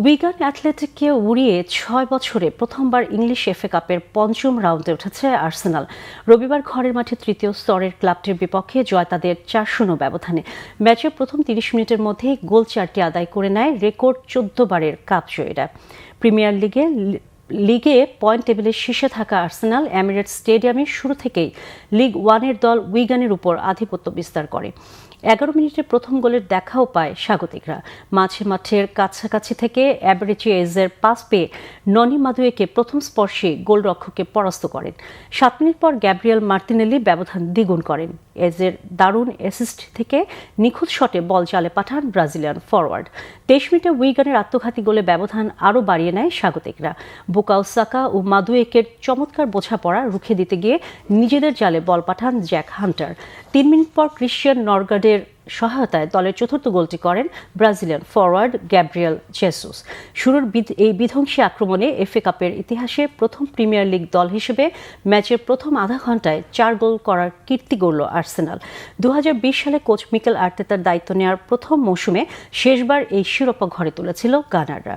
Wigan অ্যাথলেটিককে উড়িয়ে ৬ বছরে প্রথমবার ইংলিশ এফএ কাপের পঞ্চম রাউন্ডে উঠেছে আর্সেনাল। রবিবার ঘরের মাঠে তৃতীয় স্তরের ক্লাবটির বিপক্ষে জয় তাদের ৪-০ ব্যবধানে। ম্যাচের প্রথম ৩০ মিনিটের মধ্যেই গোল ৪টি আদায় করে নেয় রেকর্ড ১৪ বারের কাপ জয়ীরা। প্রিমিয়ার লিগে পয়েন্ট টেবিলের শীর্ষে থাকা আর্সেনাল এমিরেটস স্টেডিয়ামে শুরু থেকেই লিগ ওয়ানের দল উইগানের উপর আধিপত্য বিস্তার করে। ১১ মিনিটে প্রথম গোলের দেখাও পায় স্বাগতিকরা। মাঠের কাছাকাছি থেকে অ্যাবেরিচিয়েজের পাস পেয়ে ননি মাদুয়েকে প্রথম স্পর্শে গোলরক্ষককে পরাস্ত করেন। ৭ মিনিট পর গ্যাব্রিয়েল মার্তিনেলি ব্যবধান দ্বিগুণ করেন। এজের দারুণ অ্যাসিস্ট থেকে নিখুঁত শটে বল জালে পাঠান ব্রাজিলিয়ান ফরওয়ার্ড। ২৩ মিনিটে উইগানের আত্মঘাতী গোলে ব্যবধান আরও বাড়িয়ে নেয় স্বাগতিকরা। বুকাও সাকা ও মাদুয়েকের চমৎকার বোঝাপড়া রুখে দিতে গিয়ে নিজেদের জালে বল পাঠান জ্যাক হান্টার। ৩ মিনিট পর ক্রিশ্চিয়ান নরগার্ডের সহায়তায় দলের চতুর্থ গোলটি করেন ব্রাজিলিয়ান ফরওয়ার্ড গ্যাব্রিয়েল জেসুস। শুরুর এই বিধ্বংসী আক্রমণে এফএ কাপের ইতিহাসে প্রথম প্রিমিয়ার লিগ দল হিসেবে ম্যাচের প্রথম আধা ঘন্টায় ৪ গোল করার কীর্তি গড়ল আর্সেনাল। ২০২০ সালে কোচ মিকেল আর্তেতার দায়িত্ব নেওয়ার প্রথম মৌসুমে শেষবার এই শিরোপা ঘরে তুলেছিল গানাররা।